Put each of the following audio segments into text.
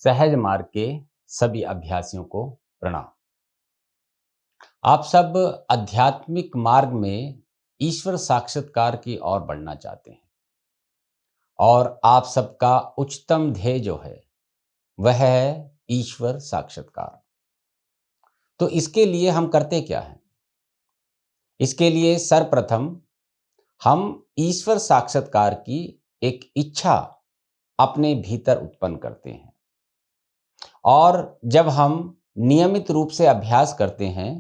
सहज मार्ग के सभी अभ्यासियों को प्रणाम। आप सब आध्यात्मिक मार्ग में ईश्वर साक्षात्कार की ओर बढ़ना चाहते हैं और आप सबका उच्चतम ध्येय जो है वह है ईश्वर साक्षात्कार। तो इसके लिए हम करते क्या हैं? इसके लिए सर्वप्रथम हम ईश्वर साक्षात्कार की एक इच्छा अपने भीतर उत्पन्न करते हैं और जब हम नियमित रूप से अभ्यास करते हैं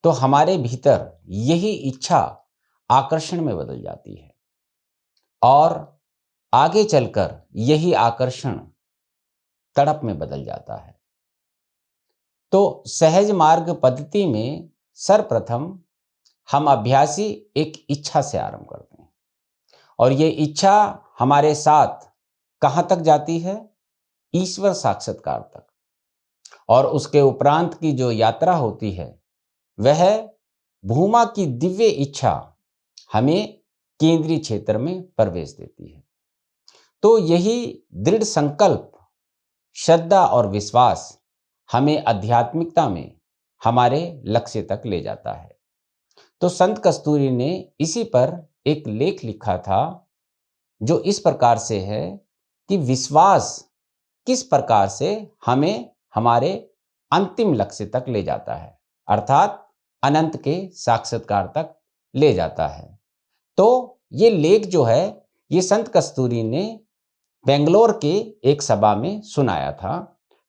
तो हमारे भीतर यही इच्छा आकर्षण में बदल जाती है और आगे चलकर यही आकर्षण तड़प में बदल जाता है। तो सहज मार्ग पद्धति में सर्वप्रथम हम अभ्यासी एक इच्छा से आरंभ करते हैं और ये इच्छा हमारे साथ कहाँ तक जाती है? ईश्वर साक्षात्कार तक। और उसके उपरांत की जो यात्रा होती है वह भूमा की दिव्य इच्छा हमें केंद्रीय क्षेत्र में प्रवेश देती है। तो यही दृढ़ संकल्प, श्रद्धा और विश्वास हमें आध्यात्मिकता में हमारे लक्ष्य तक ले जाता है। तो संत कस्तूरी ने इसी पर एक लेख लिखा था जो इस प्रकार से है कि विश्वास किस प्रकार से हमें हमारे अंतिम लक्ष्य तक ले जाता है, अर्थात अनंत के साक्षात्कार तक ले जाता है। तो ये लेख जो है ये संत कस्तूरी ने बेंगलोर के एक सभा में सुनाया था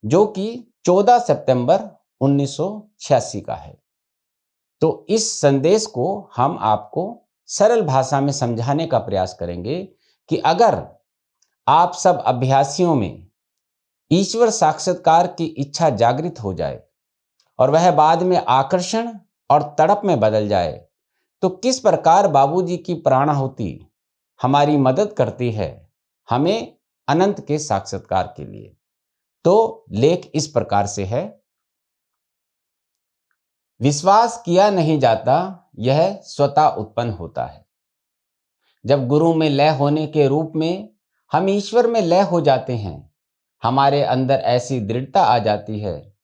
जो कि 14 सितंबर 1986 का है। तो इस संदेश को हम आपको सरल भाषा में समझाने का प्रयास करेंगे कि अगर आप सब अभ्यासियों में ईश्वर साक्षात्कार की इच्छा जागृत हो जाए और वह बाद में आकर्षण और तड़प में बदल जाए तो किस प्रकार बाबूजी की प्राणाहुति हमारी मदद करती है हमें अनंत के साक्षात्कार के लिए। तो लेख इस प्रकार से है। विश्वास किया नहीं जाता, यह स्वतः उत्पन्न होता है। जब गुरु में लय होने के रूप में हम ईश्वर में लय हो जाते हैं, हमारे अंदर ऐसी दृढ़ता आ जाती है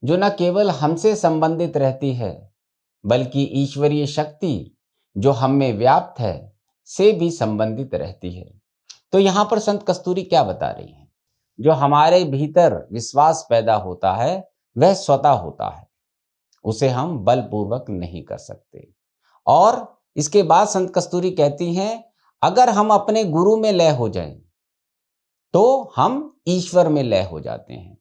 जो न केवल हमसे संबंधित रहती है बल्कि ईश्वरीय शक्ति जो हम में व्याप्त है से भी संबंधित रहती है। तो यहाँ पर संत कस्तूरी क्या बता रही हैं? जो हमारे भीतर विश्वास पैदा होता है वह स्वतः होता है, उसे हम बलपूर्वक नहीं कर सकते। और इसके बाद संत कस्तूरी कहती हैं अगर हम अपने गुरु में लय हो जाएं तो हम ईश्वर में लय हो जाते हैं।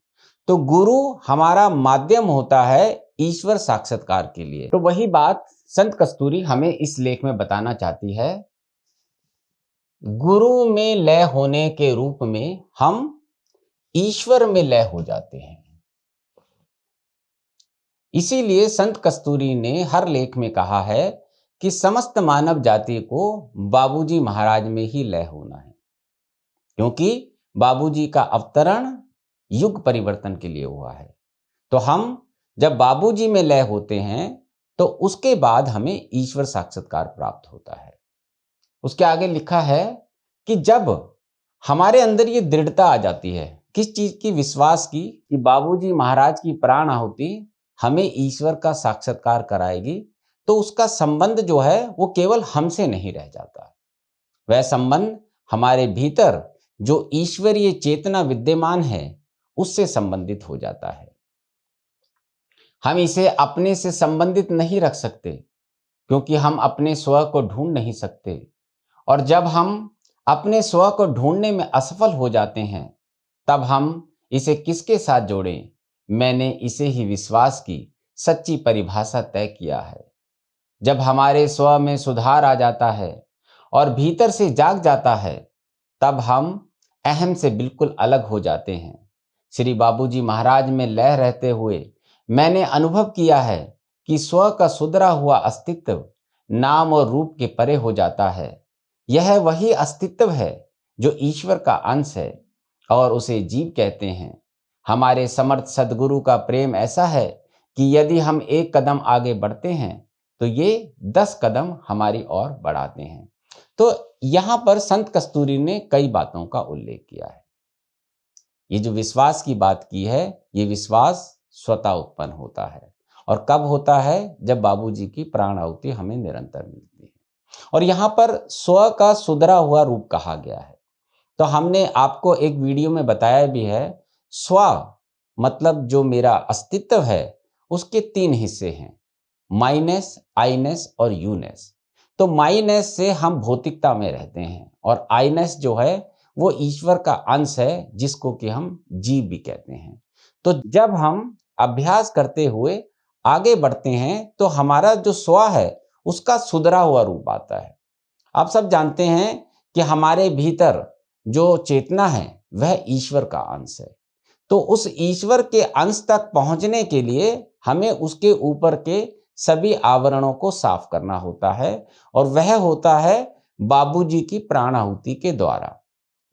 तो गुरु हमारा माध्यम होता है ईश्वर साक्षात्कार के लिए। तो वही बात संत कस्तूरी हमें इस लेख में बताना चाहती है। गुरु में लय होने के रूप में हम ईश्वर में लय हो जाते हैं। इसीलिए संत कस्तूरी ने हर लेख में कहा है कि समस्त मानव जाति को बाबूजी महाराज में ही लय होना है, क्योंकि बाबूजी का अवतरण युग परिवर्तन के लिए हुआ है। तो हम जब बाबूजी में लय होते हैं तो उसके बाद हमें ईश्वर साक्षात्कार प्राप्त होता है। उसके आगे लिखा है कि जब हमारे अंदर ये दृढ़ता आ जाती है, किस चीज की? विश्वास की, कि बाबूजी महाराज की प्राण आहुति हमें ईश्वर का साक्षात्कार कराएगी, तो उसका संबंध जो है वो केवल हमसे नहीं रह जाता। वह संबंध हमारे भीतर जो ईश्वरीय चेतना विद्यमान है उससे संबंधित हो जाता है। हम इसे अपने से संबंधित नहीं रख सकते क्योंकि हम अपने स्व को ढूंढ नहीं सकते, और जब हम अपने स्व को ढूंढने में असफल हो जाते हैं तब हम इसे किसके साथ जोड़ें? मैंने इसे ही विश्वास की सच्ची परिभाषा तय किया है। जब हमारे स्व में सुधार आ जाता है और भीतर से जाग जाता है तब हम अहम से बिल्कुल अलग हो जाते हैं। श्री बाबूजी महाराज में लय रहते हुए मैंने अनुभव किया है कि स्व का सुधरा हुआ अस्तित्व नाम और रूप के परे हो जाता है। यह वही अस्तित्व है जो ईश्वर का अंश है और उसे जीव कहते हैं। हमारे समर्थ सद्गुरु का प्रेम ऐसा है कि यदि हम एक कदम आगे बढ़ते हैं तो ये 10 कदम हमारी ओर बढ़ाते हैं। तो यहाँ पर संत कस्तूरी ने कई बातों का उल्लेख किया है। ये जो विश्वास की बात की है, ये विश्वास स्वतः उत्पन्न होता है। और कब होता है? जब बाबूजी की प्राण आहुति हमें निरंतर मिलती है। और यहाँ पर स्व का सुधरा हुआ रूप कहा गया है। तो हमने आपको एक वीडियो में बताया भी है, स्व मतलब जो मेरा अस्तित्व है उसके 3 हिस्से हैं, माइनेस, आईनेस और यूनेस। तो माइनेस से हम भौतिकता में रहते हैं और आईनेस जो है वो ईश्वर का अंश है, जिसको कि हम जीव भी कहते हैं। तो जब हम अभ्यास करते हुए आगे बढ़ते हैं तो हमारा जो स्व है उसका सुधरा हुआ रूप आता है। आप सब जानते हैं कि हमारे भीतर जो चेतना है वह ईश्वर का अंश है। तो उस ईश्वर के अंश तक पहुंचने के लिए हमें उसके ऊपर के सभी आवरणों को साफ करना होता है और वह होता है बाबूजी की प्राण आहुति के द्वारा।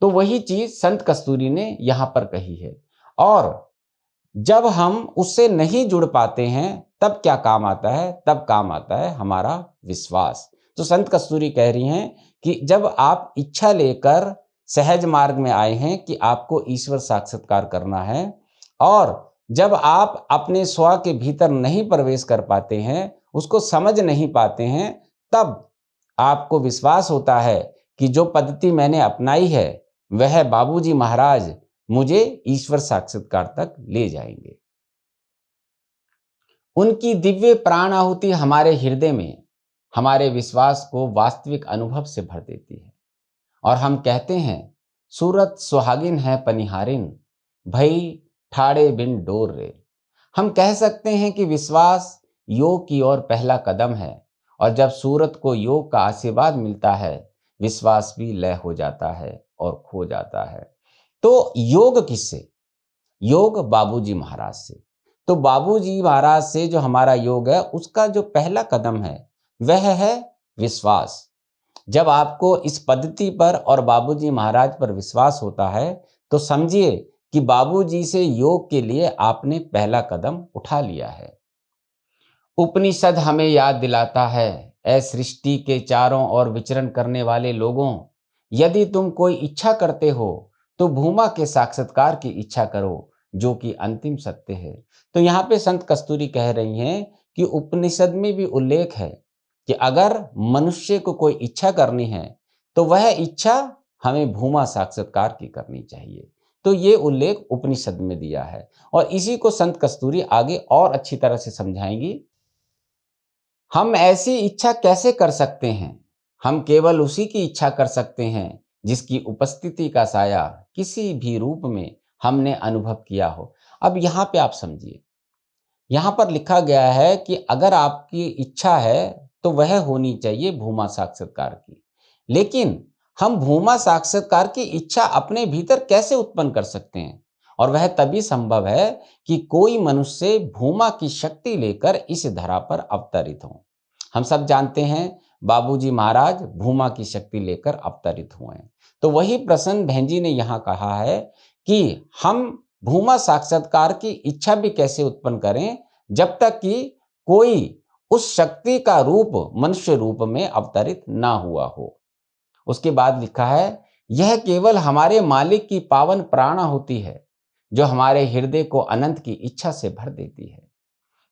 तो वही चीज संत कस्तूरी ने यहाँ पर कही है। और जब हम उससे नहीं जुड़ पाते हैं तब क्या काम आता है? तब काम आता है हमारा विश्वास। तो संत कस्तूरी कह रही हैं कि जब आप इच्छा लेकर सहज मार्ग में आए हैं कि आपको ईश्वर साक्षात्कार करना है और जब आप अपने स्व के भीतर नहीं प्रवेश कर पाते हैं, उसको समझ नहीं पाते हैं, तब आपको विश्वास होता है कि जो पद्धति मैंने अपनाई है वह बाबूजी महाराज मुझे ईश्वर साक्षात्कार तक ले जाएंगे। उनकी दिव्य प्राण आहुति हमारे हृदय में हमारे विश्वास को वास्तविक अनुभव से भर देती है और हम कहते हैं, सूरत सुहागिन है पनिहारिन, भई ठाड़े बिन डोर रे। हम कह सकते हैं कि विश्वास योग की ओर पहला कदम है और जब सूरत को योग का आशीर्वाद मिलता है, विश्वास भी लय हो जाता है और खो जाता है। तो योग किससे? योग बाबूजी महाराज से। तो बाबूजी महाराज से जो हमारा योग है उसका जो पहला कदम है वह है विश्वास। जब आपको इस पद्धति पर और बाबूजी महाराज पर विश्वास होता है तो समझिए कि बाबूजी से योग के लिए आपने पहला कदम उठा लिया है। उपनिषद हमें याद दिलाता है, ऐ सृष्टि के चारों ओर विचरण करने वाले लोगों, यदि तुम कोई इच्छा करते हो तो भूमा के साक्षात्कार की इच्छा करो, जो कि अंतिम सत्य है। तो यहाँ पे संत कस्तूरी कह रही हैं कि उपनिषद में भी उल्लेख है कि अगर मनुष्य को कोई इच्छा करनी है तो वह इच्छा हमें भूमा साक्षात्कार की करनी चाहिए। तो ये उल्लेख उपनिषद में दिया है और इसी को संत कस्तूरी आगे और अच्छी तरह से समझाएंगी। हम ऐसी इच्छा कैसे कर सकते हैं? हम केवल उसी की इच्छा कर सकते हैं जिसकी उपस्थिति का साया किसी भी रूप में हमने अनुभव किया हो। अब यहाँ पे आप समझिए, यहाँ पर लिखा गया है कि अगर आपकी इच्छा है तो वह होनी चाहिए भूमा साक्षात्कार की। लेकिन हम भूमा साक्षात्कार की इच्छा अपने भीतर कैसे उत्पन्न कर सकते हैं? और वह तभी संभव है कि कोई मनुष्य भूमा की शक्ति लेकर इस धरा पर अवतरित हो। हम सब जानते हैं बाबूजी महाराज भूमा की शक्ति लेकर अवतरित हुए हैं। तो वही प्रसन्न बहन जी ने यहाँ कहा है कि हम भूमा साक्षात्कार की इच्छा भी कैसे उत्पन्न करें जब तक कि कोई उस शक्ति का रूप मनुष्य रूप में अवतरित ना हुआ हो। उसके बाद लिखा है, यह केवल हमारे मालिक की पावन प्राणा होती है जो हमारे हृदय को अनंत की इच्छा से भर देती है।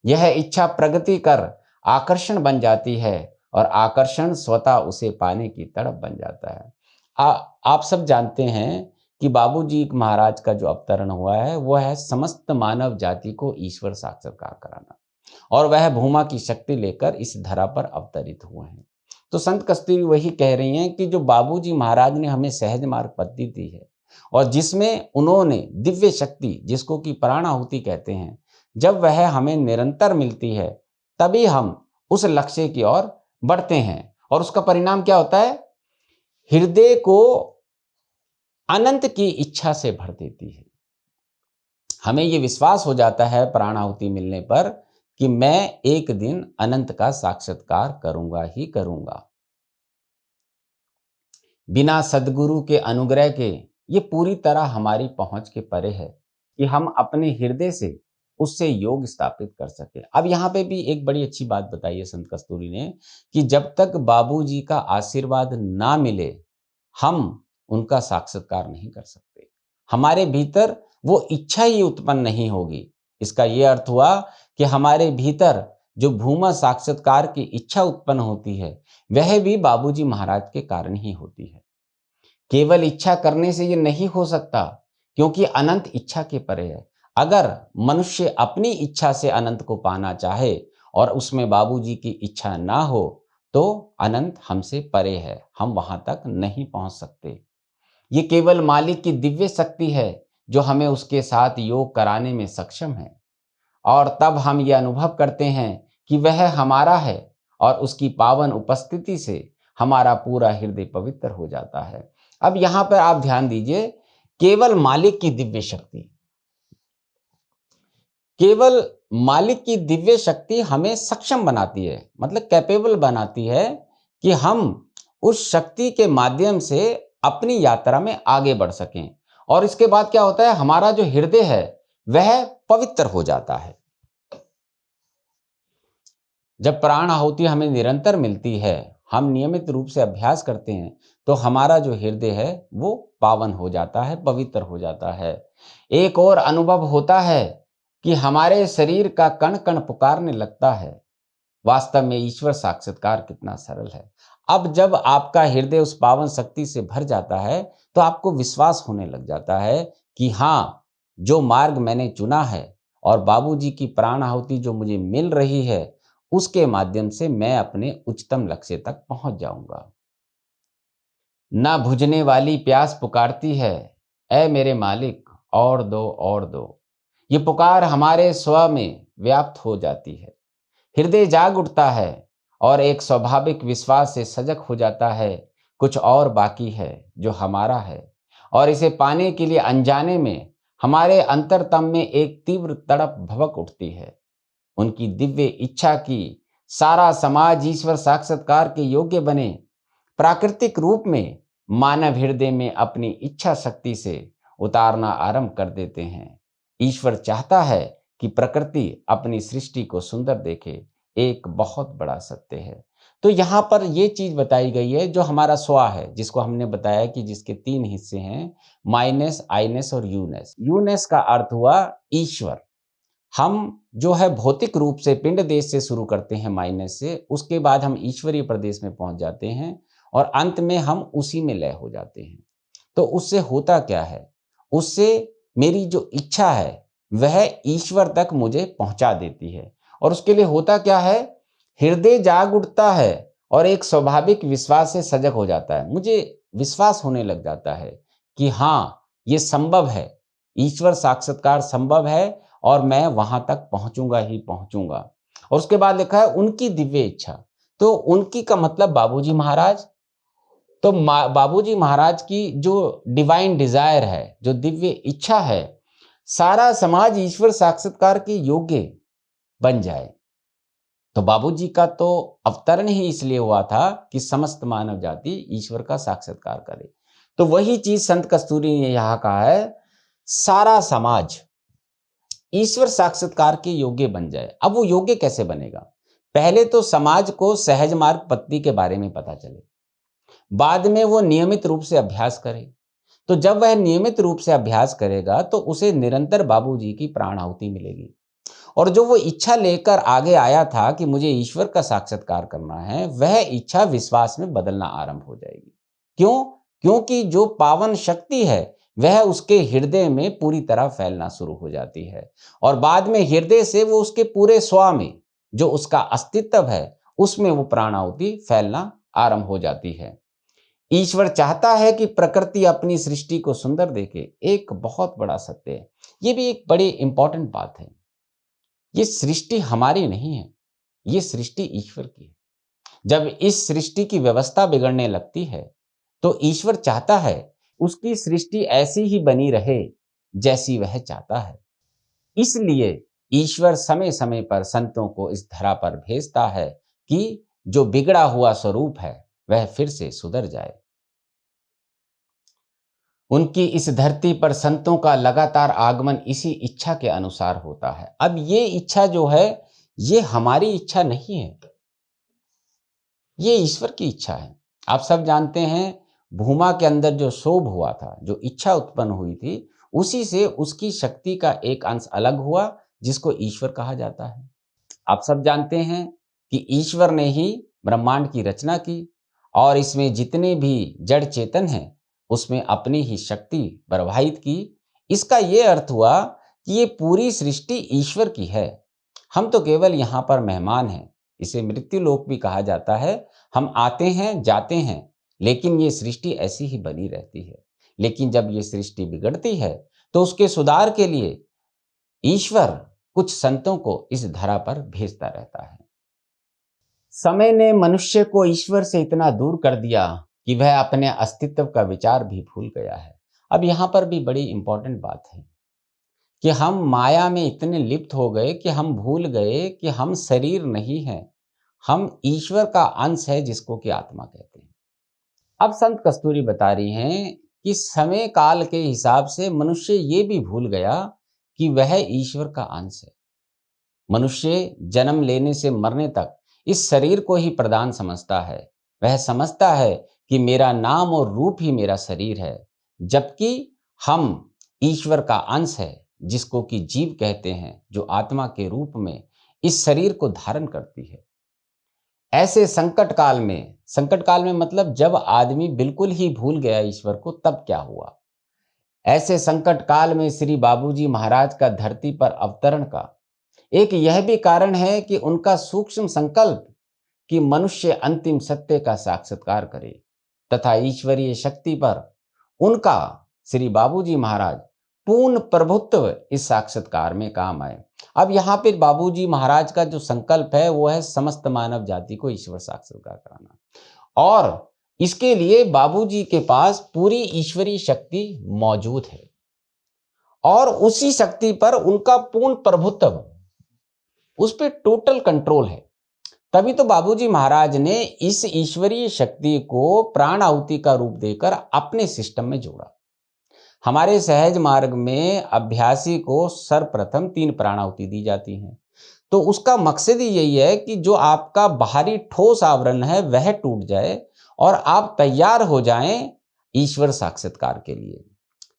यह इच्छा प्रगति कर आकर्षण बन जाती है और आकर्षण स्वतः उसे पाने की तड़प बन जाता है। आप सब जानते हैं कि बाबूजी महाराज का जो अवतरण हुआ है वह है समस्त मानव जाति को ईश्वर साक्षात्कार कराना और वह भूमा की शक्ति लेकर इस धरा पर अवतरित हुए हैं। तो संत कस्तूरी वही कह रही हैं कि जो बाबूजी महाराज ने हमें सहज मार्ग पद्धति दी है और जिसमें उन्होंने दिव्य शक्ति जिसको कि प्राण आहुति कहते हैं, जब वह हमें निरंतर मिलती है तभी हम उस लक्ष्य की ओर बढ़ते हैं और उसका परिणाम क्या होता है? हृदय को अनंत की इच्छा से भर देती है। हमें ये विश्वास हो जाता है प्राण आहुति मिलने पर कि मैं एक दिन अनंत का साक्षात्कार करूंगा ही करूंगा। बिना सद्गुरु के अनुग्रह के ये पूरी तरह हमारी पहुंच के परे है कि हम अपने हृदय से उससे योग स्थापित कर सके। अब यहाँ पे भी एक बड़ी अच्छी बात बताई है संत कस्तूरी ने कि जब तक बाबूजी का आशीर्वाद ना मिले हम उनका साक्षात्कार नहीं कर सकते। हमारे भीतर वो इच्छा ही उत्पन्न नहीं होगी। इसका ये अर्थ हुआ कि हमारे भीतर जो भूमा साक्षात्कार की इच्छा उत्पन्न होती है, वह भी बाबूजी महाराज के कारण ही होती है। केवल इच्छा करने से ये नहीं हो सकता, क्योंकि अनंत इच्छा के परे है। अगर मनुष्य अपनी इच्छा से अनंत को पाना चाहे और उसमें बाबूजी की इच्छा ना हो, तो अनंत हमसे परे है, हम वहां तक नहीं पहुंच सकते। ये केवल मालिक की दिव्य शक्ति है जो हमें उसके साथ योग कराने में सक्षम है, और तब हम ये अनुभव करते हैं कि वह हमारा है और उसकी पावन उपस्थिति से हमारा पूरा हृदय पवित्र हो जाता है। अब यहां पर आप ध्यान दीजिए, केवल मालिक की दिव्य शक्ति, केवल मालिक की दिव्य शक्ति हमें सक्षम बनाती है, मतलब कैपेबल बनाती है कि हम उस शक्ति के माध्यम से अपनी यात्रा में आगे बढ़ सकें। और इसके बाद क्या होता है, हमारा जो हृदय है वह पवित्र हो जाता है। जब प्राण आहुति हमें निरंतर मिलती है, हम नियमित रूप से अभ्यास करते हैं, तो हमारा जो हृदय है वो पावन हो जाता है, पवित्र हो जाता है। एक और अनुभव होता है कि हमारे शरीर का कण कण पुकारने लगता है। वास्तव में ईश्वर साक्षात्कार कितना सरल है। अब जब आपका हृदय उस पावन शक्ति से भर जाता है, तो आपको विश्वास होने लग जाता है कि हाँ, जो मार्ग मैंने चुना है और बाबूजी की प्राण आहुति जो मुझे मिल रही है, उसके माध्यम से मैं अपने उच्चतम लक्ष्य तक पहुंच जाऊंगा। ना बुझने वाली प्यास पुकारती है, ऐ मेरे मालिक और दो और दो। ये पुकार हमारे स्व में व्याप्त हो जाती है। हृदय जाग उठता है और एक स्वाभाविक विश्वास से सजग हो जाता है, कुछ और बाकी है जो हमारा है। और इसे पाने के लिए अनजाने में हमारे अंतरतम में एक तीव्र तड़प भभक उठती है। उनकी दिव्य इच्छा की सारा समाज ईश्वर साक्षात्कार के योग्य बने। प्राकृतिक रूप में मानव हृदय में अपनी इच्छा शक्ति से उतारना आरंभ कर देते हैं। ईश्वर चाहता है कि प्रकृति अपनी सृष्टि को सुंदर देखे, एक बहुत बड़ा सत्य है। तो यहाँ पर ये चीज बताई गई है, जो हमारा स्व है, जिसको हमने बताया कि जिसके तीन हिस्से हैं, माइनेस, आइनेस और यूनेस। यूनेस का अर्थ हुआ ईश्वर। हम जो है भौतिक रूप से पिंड देश से शुरू करते हैं, माइनस से, उसके बाद हम ईश्वरीय प्रदेश में पहुंच जाते हैं और अंत में हम उसी में लय हो जाते हैं। तो उससे होता क्या है, उससे मेरी जो इच्छा है वह ईश्वर तक मुझे पहुंचा देती है। और उसके लिए होता क्या है, हृदय जाग उठता है और एक स्वाभाविक विश्वास से सजग हो जाता है। मुझे विश्वास होने लग जाता है कि हाँ, ये संभव है, ईश्वर साक्षात्कार संभव है और मैं वहां तक पहुंचूंगा ही पहुंचूंगा। और उसके बाद लिखा है उनकी दिव्य इच्छा। तो उनकी का मतलब बाबूजी महाराज। तो बाबूजी महाराज की जो डिवाइन डिजायर है, जो दिव्य इच्छा है, सारा समाज ईश्वर साक्षात्कार के योग्य बन जाए। तो बाबूजी का तो अवतरण ही इसलिए हुआ था कि समस्त मानव जाति ईश्वर का साक्षात्कार करे। तो वही चीज संत कस्तूरी ने यहां कहा है, सारा समाज ईश्वर साक्षात्कार के योग्य बन जाए। अब वो योग्य कैसे बनेगा, पहले तो समाज को सहज मार्ग पत्ती के बारे में पता चले, बाद में वो नियमित रूप से अभ्यास करे। तो जब वह नियमित रूप से अभ्यास करेगा तो उसे निरंतर बाबूजी की प्राण आहुति मिलेगी। और जो वो इच्छा लेकर आगे आया था कि मुझे ईश्वर का साक्षात्कार करना है, वह इच्छा विश्वास में बदलना आरंभ हो जाएगी। क्यों? क्योंकि जो पावन शक्ति है वह उसके हृदय में पूरी तरह फैलना शुरू हो जाती है और बाद में हृदय से वो उसके पूरे स्व में, जो उसका अस्तित्व है, उसमें वो प्राणाहुति फैलना आरंभ हो जाती है। ईश्वर चाहता है कि प्रकृति अपनी सृष्टि को सुंदर देखे, एक बहुत बड़ा सत्य है। ये भी एक बड़ी इंपॉर्टेंट बात है। ये सृष्टि हमारी नहीं है, ये सृष्टि ईश्वर की है। जब इस सृष्टि की व्यवस्था बिगड़ने लगती है तो ईश्वर चाहता है उसकी सृष्टि ऐसी ही बनी रहे जैसी वह चाहता है। इसलिए ईश्वर समय समय पर संतों को इस धरा पर भेजता है कि जो बिगड़ा हुआ स्वरूप है वह फिर से सुधर जाए। उनकी इस धरती पर संतों का लगातार आगमन इसी इच्छा के अनुसार होता है। अब ये इच्छा जो है, ये हमारी इच्छा नहीं है, ये ईश्वर की इच्छा है। आप सब जानते हैं, भूमा के अंदर जो शोभ हुआ था, जो इच्छा उत्पन्न हुई थी, उसी से उसकी शक्ति का एक अंश अलग हुआ जिसको ईश्वर कहा जाता है। आप सब जानते हैं कि ईश्वर ने ही ब्रह्मांड की रचना की और इसमें जितने भी जड़ चेतन हैं उसमें अपनी ही शक्ति प्रवाहित की। इसका ये अर्थ हुआ कि ये पूरी सृष्टि ईश्वर की है, हम तो केवल यहाँ पर मेहमान हैं। इसे मृत्यु लोक भी कहा जाता है। हम आते हैं जाते हैं, लेकिन ये सृष्टि ऐसी ही बनी रहती है। लेकिन जब ये सृष्टि बिगड़ती है तो उसके सुधार के लिए ईश्वर कुछ संतों को इस धरा पर भेजता रहता है। समय ने मनुष्य को ईश्वर से इतना दूर कर दिया कि वह अपने अस्तित्व का विचार भी भूल गया है। अब यहाँ पर भी बड़ी इंपॉर्टेंट बात है कि हम माया में इतने लिप्त हो गए कि हम भूल गए कि हम शरीर नहीं हैं, हम ईश्वर का अंश है जिसको कि आत्मा कहते हैं। अब संत कस्तूरी बता रही हैं कि समय काल के हिसाब से मनुष्य ये भी भूल गया कि वह ईश्वर का अंश है। मनुष्य जन्म लेने से मरने तक इस शरीर को ही प्रधान समझता है। वह समझता है कि मेरा नाम और रूप ही मेरा शरीर है, जबकि हम ईश्वर का अंश है जिसको कि जीव कहते हैं, जो आत्मा के रूप में इस शरीर को धारण करती है। ऐसे संकट काल में मतलब जब आदमी बिल्कुल ही भूल गया ईश्वर को, तब क्या हुआ? ऐसे संकट काल में श्री बाबूजी महाराज का धरती पर अवतरण का एक यह भी कारण है कि उनका सूक्ष्म संकल्प कि मनुष्य अंतिम सत्य का साक्षात्कार करे तथा ईश्वरीय शक्ति पर उनका श्री बाबूजी महाराज पूर्ण प्रभुत्व इस साक्षात्कार में काम आए। अब यहाँ पे बाबूजी महाराज का जो संकल्प है वो है समस्त मानव जाति को ईश्वर साक्षात्कार कराना, और इसके लिए बाबूजी के पास पूरी ईश्वरीय शक्ति मौजूद है और उसी शक्ति पर उनका पूर्ण प्रभुत्व, उस पर टोटल कंट्रोल है। तभी तो बाबूजी महाराज ने इस ईश्वरीय शक्ति को प्राण आहुति का रूप देकर अपने सिस्टम में जोड़ा। हमारे सहज मार्ग में अभ्यासी को सर्वप्रथम 3 प्राणाहुति दी जाती हैं। तो उसका मकसद ही यही है कि जो आपका बाहरी ठोस आवरण है वह टूट जाए और आप तैयार हो जाएं ईश्वर साक्षात्कार के लिए।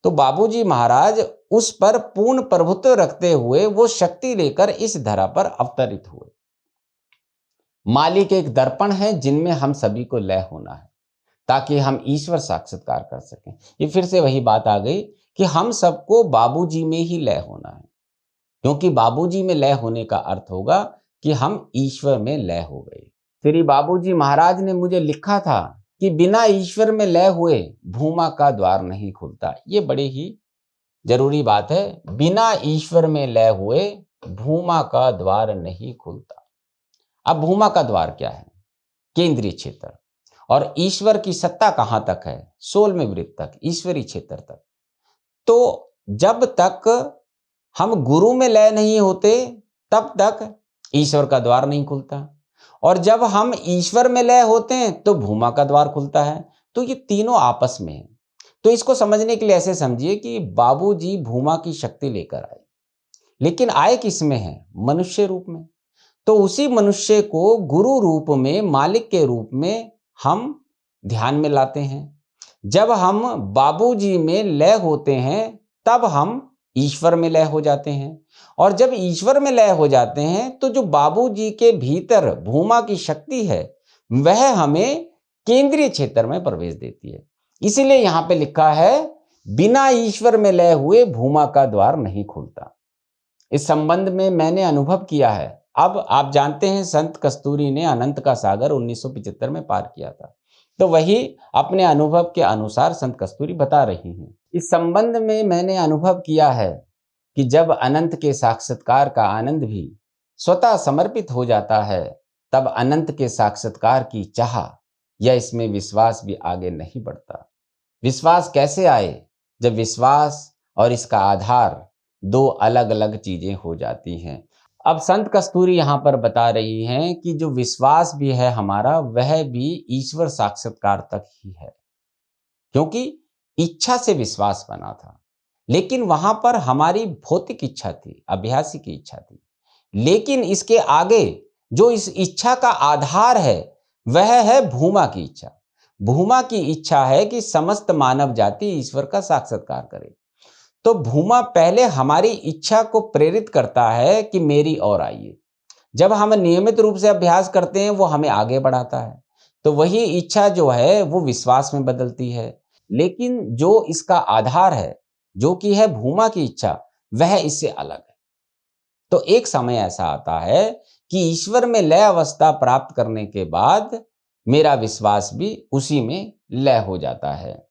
तो बाबूजी महाराज उस पर पूर्ण प्रभुत्व रखते हुए वो शक्ति लेकर इस धरा पर अवतरित हुए। मालिक एक दर्पण है जिनमें हम सभी को लय होना है ताकि हम ईश्वर साक्षात्कार कर सकें। ये फिर से वही बात आ गई कि हम सबको बाबूजी में ही लय होना है, क्योंकि बाबूजी में लय होने का अर्थ होगा कि हम ईश्वर में लय हो गए। श्री बाबूजी महाराज ने मुझे लिखा था कि बिना ईश्वर में लय हुए भूमा का द्वार नहीं खुलता। ये बड़ी ही जरूरी बात है। बिना ईश्वर में लय हुए भूमा का द्वार नहीं खुलता। अब भूमा का द्वार क्या है? केंद्रीय क्षेत्र। और ईश्वर की सत्ता कहां तक है? 16वें वृत्त तक, ईश्वरीय क्षेत्र तक। तो जब तक हम गुरु में लय नहीं होते तब तक ईश्वर का द्वार नहीं खुलता, और जब हम ईश्वर में लय होते हैं तो भूमा का द्वार खुलता है। तो ये तीनों आपस में है। तो इसको समझने के लिए ऐसे समझिए कि बाबूजी भूमा की शक्ति लेकर आए, लेकिन आए किस में है? मनुष्य रूप में। तो उसी मनुष्य को गुरु रूप में, मालिक के रूप में हम ध्यान में लाते हैं। जब हम बाबूजी में लय होते हैं तब हम ईश्वर में लय हो जाते हैं, और जब ईश्वर में लय हो जाते हैं तो जो बाबूजी के भीतर भूमा की शक्ति है वह हमें केंद्रीय क्षेत्र में प्रवेश देती है। इसीलिए यहां पे लिखा है बिना ईश्वर में लय हुए भूमा का द्वार नहीं खुलता। इस संबंध में मैंने अनुभव किया है। अब आप जानते हैं संत कस्तूरी ने अनंत का सागर 1975 में पार किया था, तो वही अपने अनुभव के अनुसार संत कस्तूरी बता रही हैं। इस संबंध में मैंने अनुभव किया है कि जब अनंत के साक्षात्कार का आनंद भी स्वतः समर्पित हो जाता है तब अनंत के साक्षात्कार की चाह या इसमें विश्वास भी आगे नहीं बढ़ता। विश्वास कैसे आए? जब विश्वास और इसका आधार 2 अलग अलग चीजें हो जाती हैं। अब संत कस्तूरी यहाँ पर बता रही हैं कि जो विश्वास भी है हमारा, वह भी ईश्वर साक्षात्कार तक ही है, क्योंकि इच्छा से विश्वास बना था, लेकिन वहां पर हमारी भौतिक इच्छा थी, अभ्यासी की इच्छा थी। लेकिन इसके आगे जो इस इच्छा का आधार है वह है भूमा की इच्छा। भूमा की इच्छा है कि समस्त मानव जाति ईश्वर का साक्षात्कार करे। तो भूमा पहले हमारी इच्छा को प्रेरित करता है कि मेरी ओर आइए। जब हम नियमित रूप से अभ्यास करते हैं, वो हमें आगे बढ़ाता है। तो वही इच्छा जो है वो विश्वास में बदलती है। लेकिन जो इसका आधार है, जो कि है भूमा की इच्छा, वह इससे अलग है। तो एक समय ऐसा आता है कि ईश्वर में लय अवस्था प्राप्त करने के बाद मेरा विश्वास भी उसी में लय हो जाता है।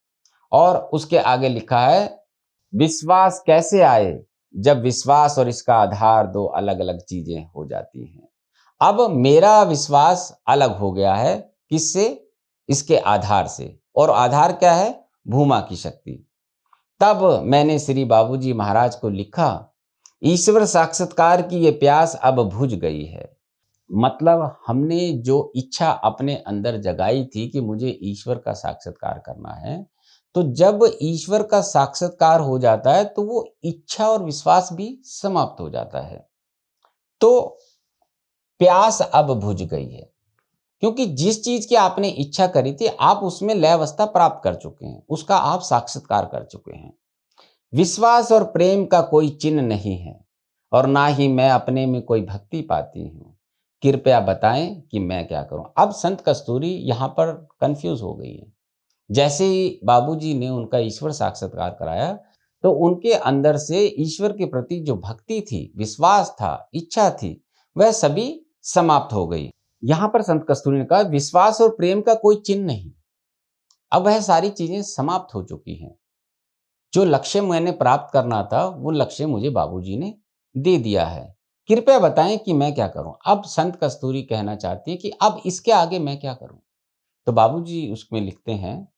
और उसके आगे लिखा है, विश्वास कैसे आए जब विश्वास और इसका आधार दो अलग अलग चीजें हो जाती हैं। अब मेरा विश्वास अलग हो गया है, किससे? इसके आधार से। और आधार क्या है? भूमा की शक्ति। तब मैंने श्री बाबूजी महाराज को लिखा, ईश्वर साक्षात्कार की ये प्यास अब बुझ गई है। मतलब हमने जो इच्छा अपने अंदर जगाई थी कि मुझे ईश्वर का साक्षात्कार करना है, तो जब ईश्वर का साक्षात्कार हो जाता है तो वो इच्छा और विश्वास भी समाप्त हो जाता है। तो प्यास अब बुझ गई है, क्योंकि जिस चीज की आपने इच्छा करी थी, आप उसमें लय अवस्था प्राप्त कर चुके हैं, उसका आप साक्षात्कार कर चुके हैं। विश्वास और प्रेम का कोई चिन्ह नहीं है और ना ही मैं अपने में कोई भक्ति पाती हूँ। कृपया बताएं कि मैं क्या करूं। अब संत कस्तूरी यहाँ पर कंफ्यूज हो गई है। जैसे ही बाबूजी ने उनका ईश्वर साक्षात्कार कराया, तो उनके अंदर से ईश्वर के प्रति जो भक्ति थी, विश्वास था, इच्छा थी, वह सभी समाप्त हो गई। यहाँ पर संत कस्तूरी ने कहा, विश्वास और प्रेम का कोई चिन्ह नहीं। अब वह सारी चीजें समाप्त हो चुकी हैं। जो लक्ष्य मैंने प्राप्त करना था, वो लक्ष्य मुझे बाबूजी ने दे दिया है। कृपया बताएं कि मैं क्या करूं। अब संत कस्तूरी कहना चाहती है कि अब इसके आगे मैं क्या करूं। तो बाबूजी उसमें लिखते हैं